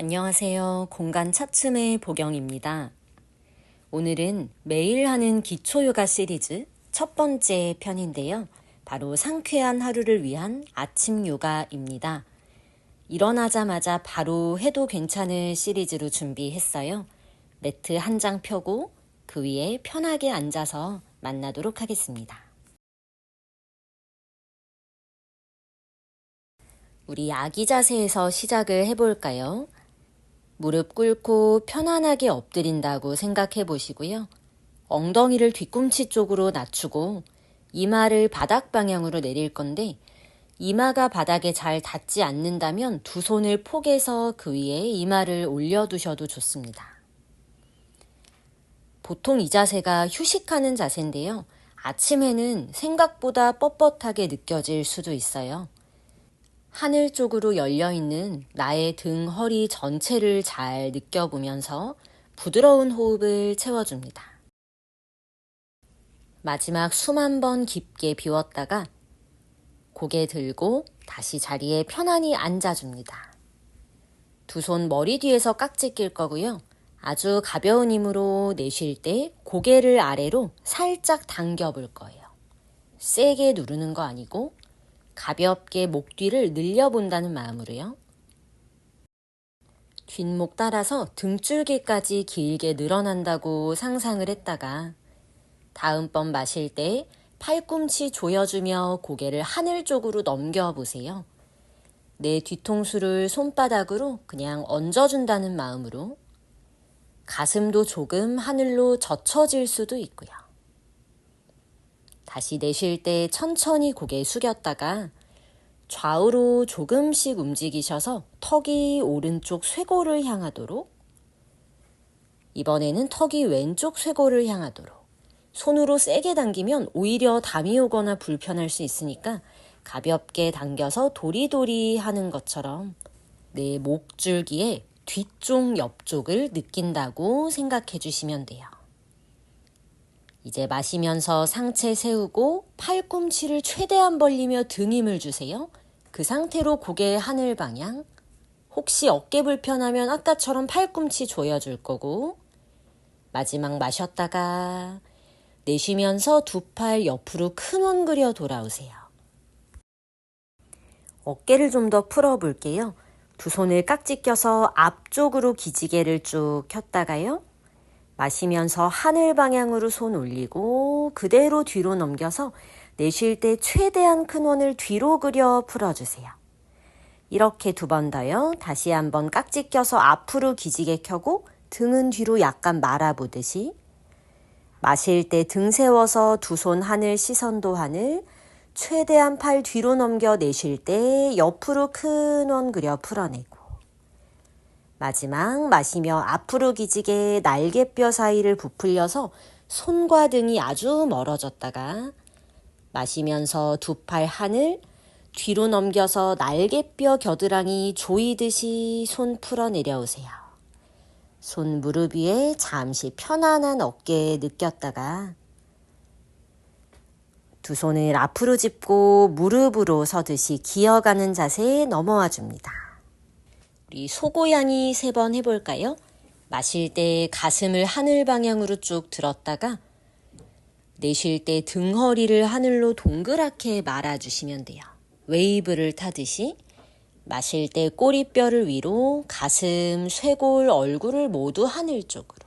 안녕하세요. 공간 차츰의 보경입니다. 오늘은 매일 하는 기초요가 시리즈 첫 번째 편인데요. 바로 상쾌한 하루를 위한 아침 요가입니다. 일어나자마자 바로 해도 괜찮을 시리즈로 준비했어요. 매트 한 장 펴고 그 위에 편하게 앉아서 만나도록 하겠습니다. 우리 아기 자세에서 시작을 해볼까요? 무릎 꿇고 편안하게 엎드린다고 생각해 보시고요. 엉덩이를 뒤꿈치 쪽으로 낮추고 이마를 바닥 방향으로 내릴 건데 이마가 바닥에 잘 닿지 않는다면 두 손을 포개서 그 위에 이마를 올려두셔도 좋습니다. 보통 이 자세가 휴식하는 자세인데요. 아침에는 생각보다 뻣뻣하게 느껴질 수도 있어요. 하늘 쪽으로 열려있는 나의 등, 허리 전체를 잘 느껴보면서 부드러운 호흡을 채워줍니다. 마지막 숨 한 번 깊게 비웠다가 고개 들고 다시 자리에 편안히 앉아줍니다. 두 손 머리 뒤에서 깍지 낄 거고요. 아주 가벼운 힘으로 내쉴 때 고개를 아래로 살짝 당겨볼 거예요. 세게 누르는 거 아니고 가볍게 목 뒤를 늘려본다는 마음으로요. 뒷목 따라서 등줄기까지 길게 늘어난다고 상상을 했다가 다음번 마실 때 팔꿈치 조여주며 고개를 하늘 쪽으로 넘겨보세요. 내 뒤통수를 손바닥으로 그냥 얹어준다는 마음으로 가슴도 조금 하늘로 젖혀질 수도 있고요. 다시 내쉴 때 천천히 고개 숙였다가 좌우로 조금씩 움직이셔서 턱이 오른쪽 쇄골을 향하도록, 이번에는 턱이 왼쪽 쇄골을 향하도록, 손으로 세게 당기면 오히려 담이 오거나 불편할 수 있으니까 가볍게 당겨서 도리도리 하는 것처럼 내 목줄기의 뒤쪽 옆쪽을 느낀다고 생각해 주시면 돼요. 이제 마시면서 상체 세우고 팔꿈치를 최대한 벌리며 등 힘을 주세요. 그 상태로 고개 하늘 방향. 혹시 어깨 불편하면 아까처럼 팔꿈치 조여줄 거고, 마지막 마셨다가 내쉬면서 두 팔 옆으로 큰 원 그려 돌아오세요. 어깨를 좀 더 풀어볼게요. 두 손을 깍지 껴서 앞쪽으로 기지개를 쭉 켰다가요. 마시면서 하늘 방향으로 손 올리고 그대로 뒤로 넘겨서 내쉴 때 최대한 큰 원을 뒤로 그려 풀어주세요. 이렇게 두 번 더요. 다시 한번 깍지 껴서 앞으로 기지개 켜고 등은 뒤로 약간 말아보듯이, 마실 때 등 세워서 두 손 하늘, 시선도 하늘, 최대한 팔 뒤로 넘겨 내쉴 때 옆으로 큰 원 그려 풀어내고, 마지막 마시며 앞으로 기지개 날개뼈 사이를 부풀려서 손과 등이 아주 멀어졌다가 마시면서 두 팔 하늘, 뒤로 넘겨서 날개뼈 겨드랑이 조이듯이 손 풀어 내려오세요. 손 무릎 위에 잠시 편안한 어깨 느꼈다가 두 손을 앞으로 짚고 무릎으로 서듯이 기어가는 자세에 넘어와 줍니다. 우리 소고양이 3번 해볼까요? 마실 때 가슴을 하늘 방향으로 쭉 들었다가 내쉴 때 등허리를 하늘로 동그랗게 말아주시면 돼요. 웨이브를 타듯이 마실 때 꼬리뼈를 위로, 가슴, 쇄골, 얼굴을 모두 하늘 쪽으로.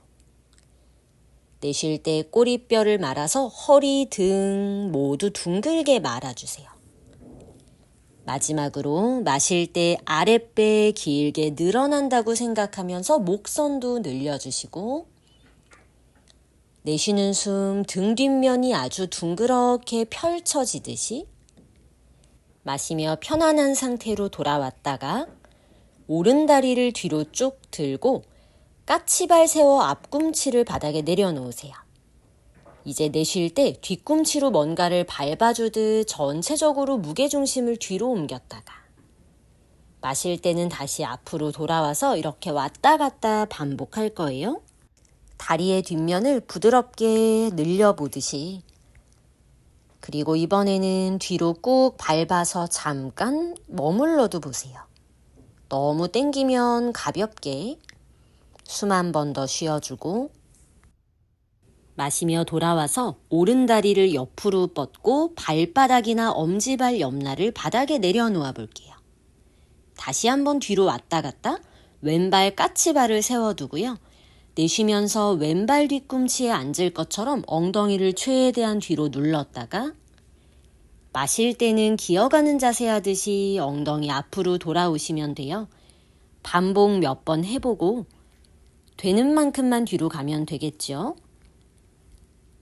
내쉴 때 꼬리뼈를 말아서 허리, 등 모두 둥글게 말아주세요. 마지막으로 마실 때 아랫배 길게 늘어난다고 생각하면서 목선도 늘려주시고, 내쉬는 숨 등 뒷면이 아주 둥그렇게 펼쳐지듯이 마시며 편안한 상태로 돌아왔다가 오른 다리를 뒤로 쭉 들고 까치발 세워 앞꿈치를 바닥에 내려놓으세요. 이제 내쉴 때 뒤꿈치로 뭔가를 밟아주듯 전체적으로 무게중심을 뒤로 옮겼다가 마실 때는 다시 앞으로 돌아와서 이렇게 왔다 갔다 반복할 거예요. 다리의 뒷면을 부드럽게 늘려보듯이, 그리고 이번에는 뒤로 꾹 밟아서 잠깐 머물러도 보세요. 너무 땡기면 가볍게 숨 한 번 더 쉬어주고 마시며 돌아와서 오른다리를 옆으로 뻗고 발바닥이나 엄지발 옆날을 바닥에 내려놓아 볼게요. 다시 한번 뒤로 왔다 갔다 왼발 까치발을 세워두고요. 내쉬면서 왼발 뒤꿈치에 앉을 것처럼 엉덩이를 최대한 뒤로 눌렀다가 마실 때는 기어가는 자세 하듯이 엉덩이 앞으로 돌아오시면 돼요. 반복 몇 번 해보고 되는 만큼만 뒤로 가면 되겠죠.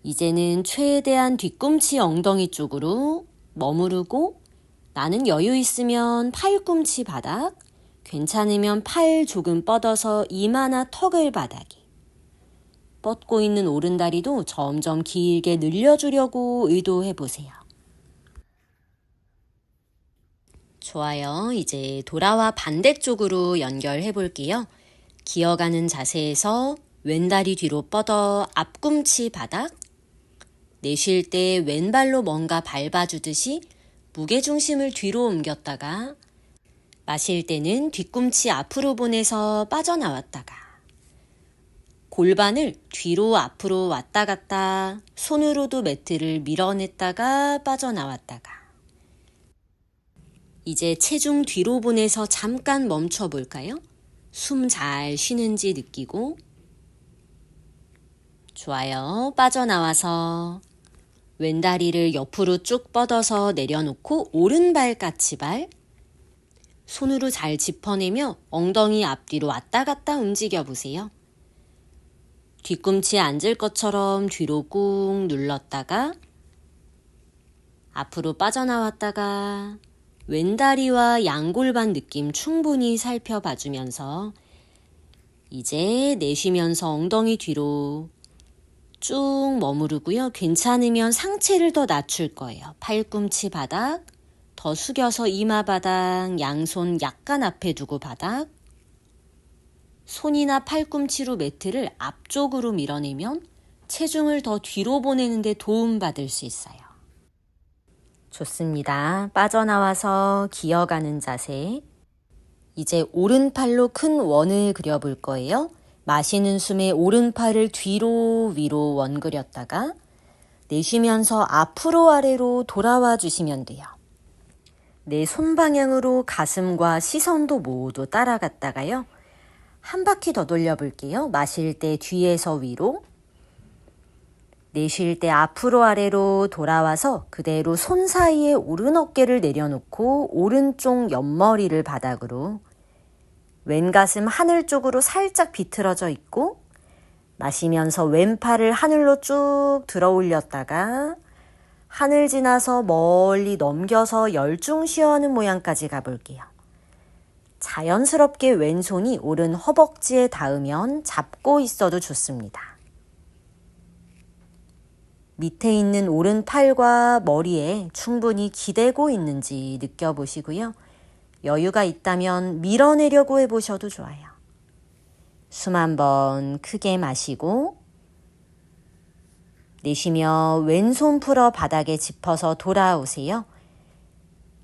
이제는 최대한 뒤꿈치 엉덩이 쪽으로 머무르고 나는 여유 있으면 팔꿈치 바닥, 괜찮으면 팔 조금 뻗어서 이마나 턱을 바닥에 뻗고 있는 오른다리도 점점 길게 늘려주려고 의도해보세요. 좋아요. 이제 돌아와 반대쪽으로 연결해볼게요. 기어가는 자세에서 왼다리 뒤로 뻗어 앞꿈치 바닥, 내쉴 때 왼발로 뭔가 밟아주듯이 무게중심을 뒤로 옮겼다가 마실 때는 뒤꿈치 앞으로 보내서 빠져나왔다가 골반을 뒤로 앞으로 왔다 갔다 손으로도 매트를 밀어냈다가 빠져나왔다가 이제 체중 뒤로 보내서 잠깐 멈춰 볼까요? 숨 잘 쉬는지 느끼고 좋아요. 빠져나와서 왼다리를 옆으로 쭉 뻗어서 내려놓고 오른발 까치발 손으로 잘 짚어내며 엉덩이 앞뒤로 왔다 갔다 움직여 보세요. 뒤꿈치에 앉을 것처럼 뒤로 꾹 눌렀다가 앞으로 빠져나왔다가 왼다리와 양골반 느낌 충분히 살펴봐주면서 이제 내쉬면서 엉덩이 뒤로 쭉 머무르고요. 괜찮으면 상체를 더 낮출 거예요. 팔꿈치 바닥, 더 숙여서 이마 바닥, 양손 약간 앞에 두고 바닥, 손이나 팔꿈치로 매트를 앞쪽으로 밀어내면 체중을 더 뒤로 보내는 데 도움받을 수 있어요. 좋습니다. 빠져나와서 기어가는 자세. 이제 오른팔로 큰 원을 그려볼 거예요. 마시는 숨에 오른팔을 뒤로 위로 원 그렸다가 내쉬면서 앞으로 아래로 돌아와 주시면 돼요. 내 손 방향으로 가슴과 시선도 모두 따라갔다가요. 한 바퀴 더 돌려볼게요. 마실 때 뒤에서 위로, 내쉴 때 앞으로 아래로 돌아와서 그대로 손 사이에 오른 어깨를 내려놓고 오른쪽 옆머리를 바닥으로 왼가슴 하늘 쪽으로 살짝 비틀어져 있고 마시면서 왼팔을 하늘로 쭉 들어 올렸다가 하늘 지나서 멀리 넘겨서 열중 쉬어하는 모양까지 가볼게요. 자연스럽게 왼손이 오른 허벅지에 닿으면 잡고 있어도 좋습니다. 밑에 있는 오른팔과 머리에 충분히 기대고 있는지 느껴보시고요. 여유가 있다면 밀어내려고 해보셔도 좋아요. 숨 한번 크게 마시고 내쉬며 왼손 풀어 바닥에 짚어서 돌아오세요.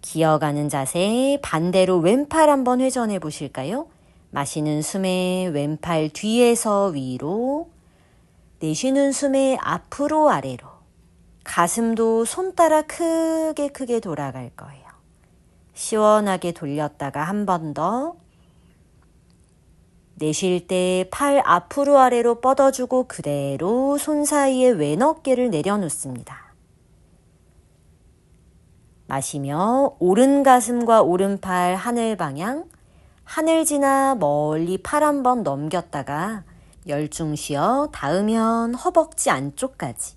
기어가는 자세 반대로 왼팔 한번 회전해 보실까요? 마시는 숨에 왼팔 뒤에서 위로, 내쉬는 숨에 앞으로 아래로, 가슴도 손 따라 크게 돌아갈 거예요. 시원하게 돌렸다가 한 번 더, 내쉴 때 팔 앞으로 아래로 뻗어주고 그대로 손 사이에 왼 어깨를 내려놓습니다. 마시며 오른 가슴과 오른팔 하늘 방향, 하늘 지나 멀리 팔 한번 넘겼다가 열중 쉬어 닿으면 허벅지 안쪽까지.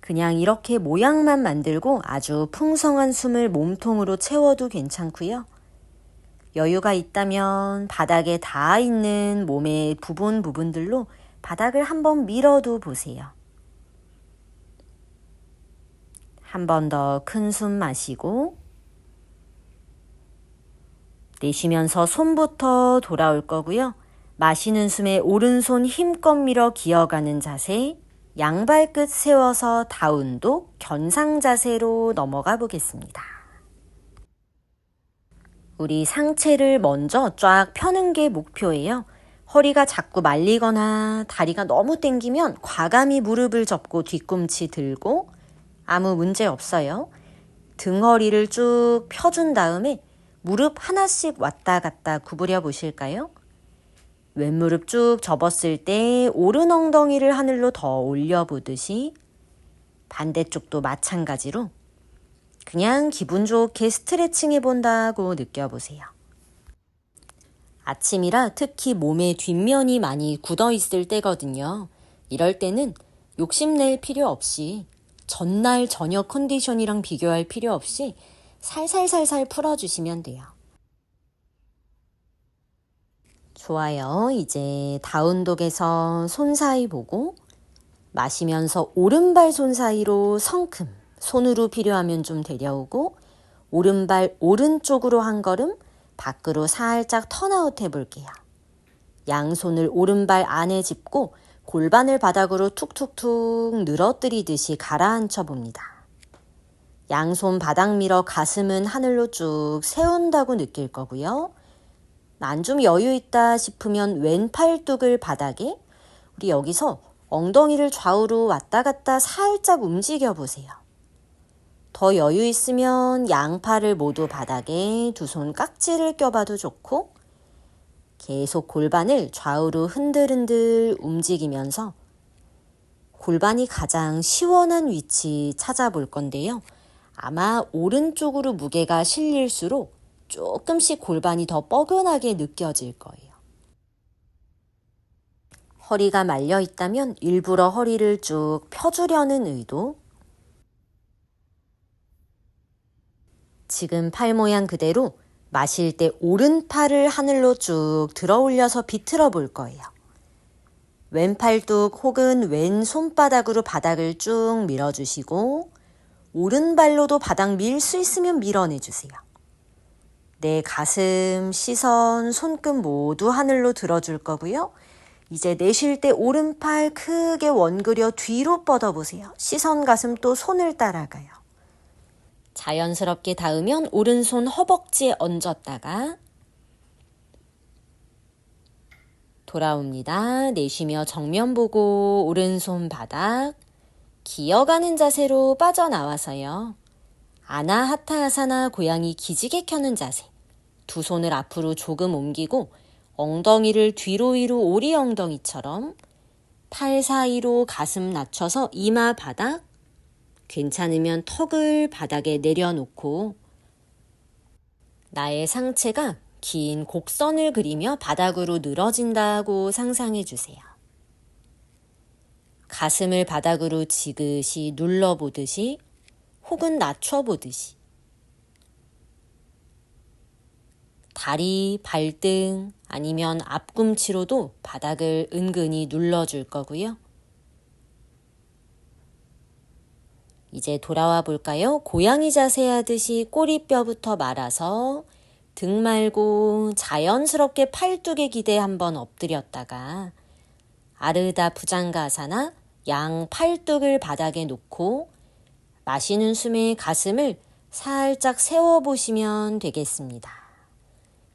그냥 이렇게 모양만 만들고 아주 풍성한 숨을 몸통으로 채워도 괜찮고요. 여유가 있다면 바닥에 닿아 있는 몸의 부분들로 바닥을 한번 밀어도 보세요. 한 번 더 큰 숨 마시고 내쉬면서 손부터 돌아올 거고요. 마시는 숨에 오른손 힘껏 밀어 기어가는 자세, 양발 끝 세워서 다운독 견상 자세로 넘어가 보겠습니다. 우리 상체를 먼저 쫙 펴는 게 목표예요. 허리가 자꾸 말리거나 다리가 너무 당기면 과감히 무릎을 접고 뒤꿈치 들고 아무 문제 없어요. 등허리를 쭉 펴준 다음에 무릎 하나씩 왔다 갔다 구부려 보실까요? 왼무릎 쭉 접었을 때 오른 엉덩이를 하늘로 더 올려보듯이 반대쪽도 마찬가지로 그냥 기분 좋게 스트레칭 해본다고 느껴보세요. 아침이라 특히 몸의 뒷면이 많이 굳어 있을 때거든요. 이럴 때는 욕심낼 필요 없이 전날 저녁 컨디션이랑 비교할 필요 없이 살살살살 풀어주시면 돼요. 좋아요. 이제 다운독에서 손 사이 보고 마시면서 오른발 손 사이로 성큼 손으로 필요하면 좀 데려오고 오른발 오른쪽으로 한 걸음 밖으로 살짝 턴아웃 해볼게요. 양손을 오른발 안에 짚고 골반을 바닥으로 툭툭툭 늘어뜨리듯이 가라앉혀 봅니다. 양손 바닥 밀어 가슴은 하늘로 쭉 세운다고 느낄 거고요. 난 좀 여유 있다 싶으면 왼 팔뚝을 바닥에 우리 여기서 엉덩이를 좌우로 왔다 갔다 살짝 움직여 보세요. 더 여유 있으면 양팔을 모두 바닥에 두 손 깍지를 껴봐도 좋고 계속 골반을 좌우로 흔들흔들 움직이면서 골반이 가장 시원한 위치 찾아볼 건데요. 아마 오른쪽으로 무게가 실릴수록 조금씩 골반이 더 뻐근하게 느껴질 거예요. 허리가 말려 있다면 일부러 허리를 쭉 펴주려는 의도. 지금 팔 모양 그대로 마실 때 오른팔을 하늘로 쭉 들어 올려서 비틀어 볼 거예요. 왼팔뚝 혹은 왼 손바닥으로 바닥을 쭉 밀어주시고 오른발로도 바닥 밀 수 있으면 밀어내주세요. 내 가슴, 시선, 손끝 모두 하늘로 들어줄 거고요. 이제 내쉴 때 오른팔 크게 원그려 뒤로 뻗어보세요. 시선, 가슴 또 손을 따라가요. 자연스럽게 닿으면 오른손 허벅지에 얹었다가 돌아옵니다. 내쉬며 정면 보고 오른손 바닥 기어가는 자세로 빠져나와서요. 아나하타아사나 고양이 기지개 켜는 자세. 두 손을 앞으로 조금 옮기고 엉덩이를 뒤로 위로 오리 엉덩이처럼 팔 사이로 가슴 낮춰서 이마 바닥 괜찮으면 턱을 바닥에 내려놓고 나의 상체가 긴 곡선을 그리며 바닥으로 늘어진다고 상상해 주세요. 가슴을 바닥으로 지그시 눌러보듯이 혹은 낮춰보듯이 다리, 발등 아니면 앞꿈치로도 바닥을 은근히 눌러줄 거고요. 이제 돌아와 볼까요? 고양이 자세 하듯이 꼬리뼈부터 말아서 등 말고 자연스럽게 팔뚝에 기대 한번 엎드렸다가 아르다 부장가사나 양 팔뚝을 바닥에 놓고 마시는 숨에 가슴을 살짝 세워보시면 되겠습니다.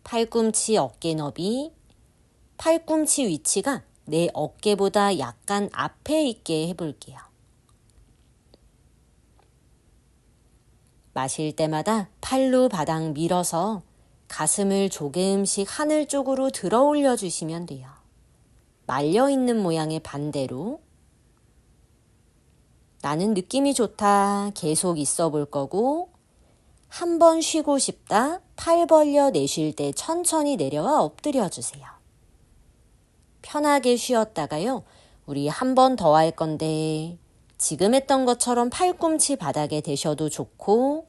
팔꿈치 어깨 너비, 팔꿈치 위치가 내 어깨보다 약간 앞에 있게 해볼게요. 마실 때마다 팔로 바닥 밀어서 가슴을 조금씩 하늘 쪽으로 들어 올려주시면 돼요. 말려있는 모양의 반대로 나는 느낌이 좋다 계속 있어 볼 거고 한 번 쉬고 싶다 팔 벌려 내쉴 때 천천히 내려와 엎드려 주세요. 편하게 쉬었다가요. 우리 한 번 더 할 건데 지금 했던 것처럼 팔꿈치 바닥에 대셔도 좋고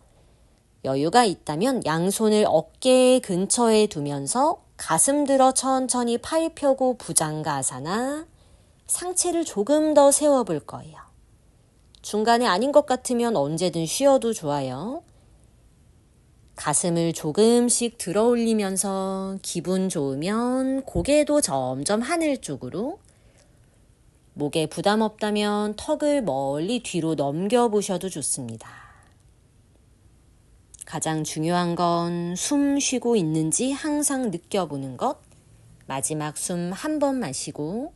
여유가 있다면 양손을 어깨 근처에 두면서 가슴 들어 천천히 팔 펴고 부장가사나 상체를 조금 더 세워볼 거예요. 중간에 아닌 것 같으면 언제든 쉬어도 좋아요. 가슴을 조금씩 들어 올리면서 기분 좋으면 고개도 점점 하늘 쪽으로 목에 부담 없다면 턱을 멀리 뒤로 넘겨보셔도 좋습니다. 가장 중요한 건 숨 쉬고 있는지 항상 느껴보는 것. 마지막 숨 한 번 마시고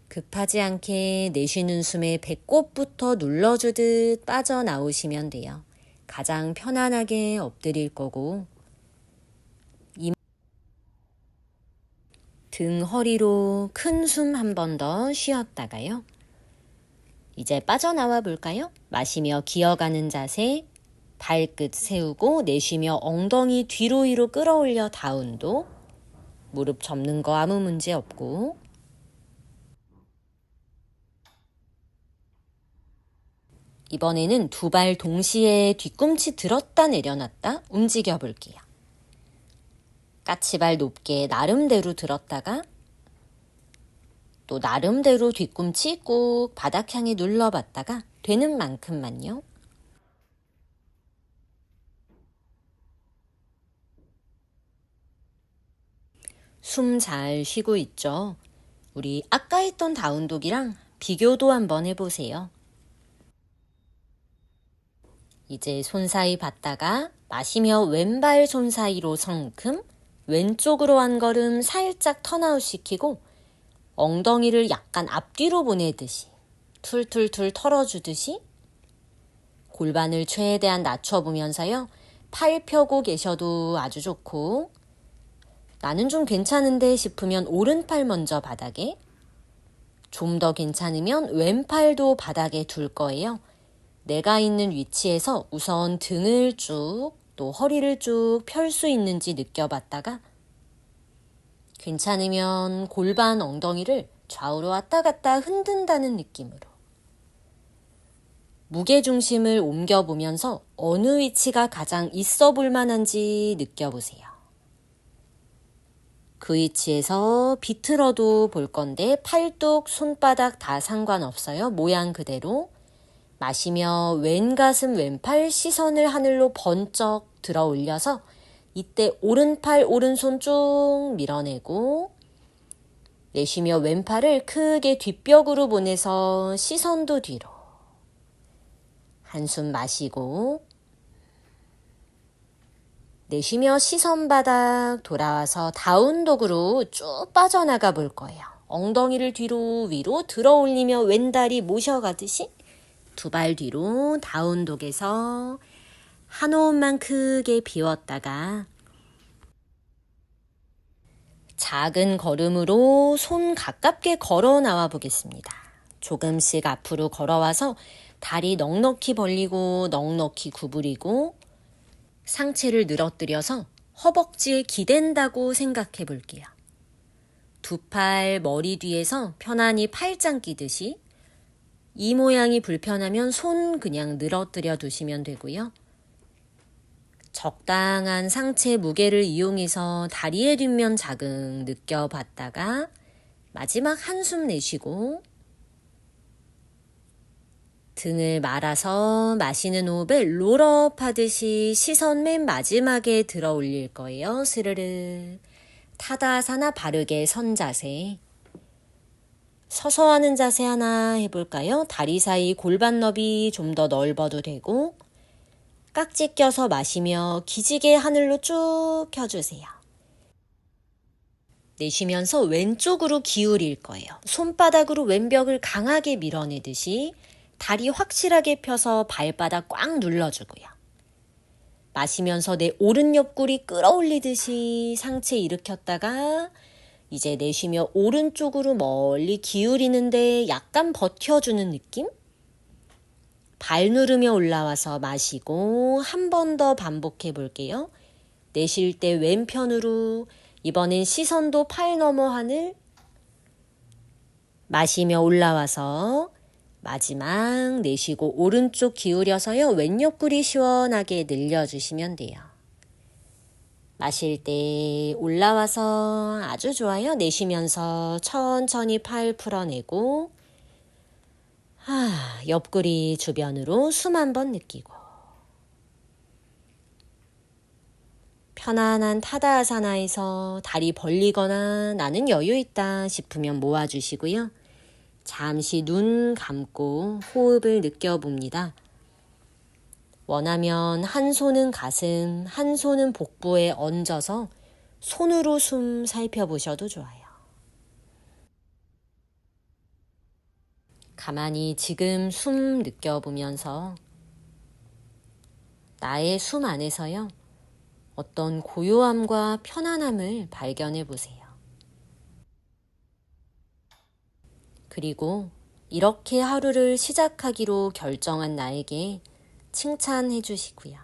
급하지 않게 내쉬는 숨에 배꼽부터 눌러주듯 빠져나오시면 돼요. 가장 편안하게 엎드릴 거고 등 허리로 큰 숨 한 번 더 쉬었다가요. 이제 빠져나와 볼까요? 마시며 기어가는 자세, 발끝 세우고 내쉬며 엉덩이 뒤로 위로 끌어올려 다운도, 무릎 접는 거 아무 문제 없고 이번에는 두 발 동시에 뒤꿈치 들었다 내려놨다 움직여 볼게요. 까치발 높게 나름대로 들었다가 또 나름대로 뒤꿈치 꾹 바닥 향해 눌러봤다가 되는 만큼만요. 숨 잘 쉬고 있죠? 우리 아까 했던 다운독이랑 비교도 한번 해보세요. 이제 손 사이 봤다가 마시며 왼발 손 사이로 성큼, 왼쪽으로 한 걸음 살짝 턴아웃 시키고 엉덩이를 약간 앞뒤로 보내듯이 툴툴툴 털어주듯이 골반을 최대한 낮춰보면서요. 팔 펴고 계셔도 아주 좋고 나는 좀 괜찮은데 싶으면 오른팔 먼저 바닥에, 좀 더 괜찮으면 왼팔도 바닥에 둘 거예요. 내가 있는 위치에서 우선 등을 쭉 또 허리를 쭉 펼 수 있는지 느껴봤다가 괜찮으면 골반 엉덩이를 좌우로 왔다 갔다 흔든다는 느낌으로 무게중심을 옮겨보면서 어느 위치가 가장 있어 볼 만한지 느껴보세요. 그 위치에서 비틀어도 볼 건데 팔뚝, 손바닥 다 상관없어요. 모양 그대로. 마시며 왼 가슴 왼팔 시선을 하늘로 번쩍 들어 올려서 이때 오른팔 오른손 쭉 밀어내고 내쉬며 왼팔을 크게 뒷벽으로 보내서 시선도 뒤로. 한숨 마시고 내쉬며 시선 바닥 돌아와서 다운독으로 쭉 빠져나가 볼 거예요. 엉덩이를 뒤로 위로 들어 올리며 왼다리 모셔가듯이 두 발 뒤로 다운독에서 한 호흡만 크게 비웠다가 작은 걸음으로 손 가깝게 걸어 나와 보겠습니다. 조금씩 앞으로 걸어와서 다리 넉넉히 벌리고 넉넉히 구부리고 상체를 늘어뜨려서 허벅지에 기댄다고 생각해 볼게요. 두 팔 머리 뒤에서 편안히 팔짱 끼듯이 이 모양이 불편하면 손 그냥 늘어뜨려 두시면 되고요. 적당한 상체 무게를 이용해서 다리의 뒷면 자극 느껴봤다가 마지막 한숨 내쉬고 등을 말아서 마시는 호흡에 롤업 하듯이 시선 맨 마지막에 들어 올릴 거예요. 스르르. 타다아사나 바르게 선 자세. 서서 하는 자세 하나 해볼까요? 다리 사이 골반 너비 좀 더 넓어도 되고 깍지 껴서 마시며 기지개 하늘로 쭉 펴주세요. 내쉬면서 왼쪽으로 기울일 거예요. 손바닥으로 왼벽을 강하게 밀어내듯이 다리 확실하게 펴서 발바닥 꽉 눌러주고요. 마시면서 내 오른 옆구리 끌어올리듯이 상체 일으켰다가 이제 내쉬며 오른쪽으로 멀리 기울이는데 약간 버텨주는 느낌? 발 누르며 올라와서 마시고 한 번 더 반복해 볼게요. 내쉴 때 왼편으로 이번엔 시선도 팔 너머 하늘 마시며 올라와서 마지막 내쉬고 오른쪽 기울여서요. 왼 옆구리 시원하게 늘려주시면 돼요. 마실 때 올라와서 아주 좋아요. 내쉬면서 천천히 팔 풀어내고 옆구리 주변으로 숨 한번 느끼고 편안한 타다아사나에서 다리 벌리거나 나는 여유 있다 싶으면 모아주시고요. 잠시 눈 감고 호흡을 느껴봅니다. 원하면 한 손은 가슴, 한 손은 복부에 얹어서 손으로 숨 살펴보셔도 좋아요. 가만히 지금 숨 느껴보면서 나의 숨 안에서요, 어떤 고요함과 편안함을 발견해 보세요. 그리고 이렇게 하루를 시작하기로 결정한 나에게 칭찬해 주시고요.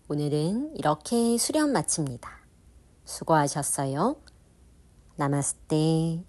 오늘은 이렇게 수련 마칩니다. 수고하셨어요. 나마스테.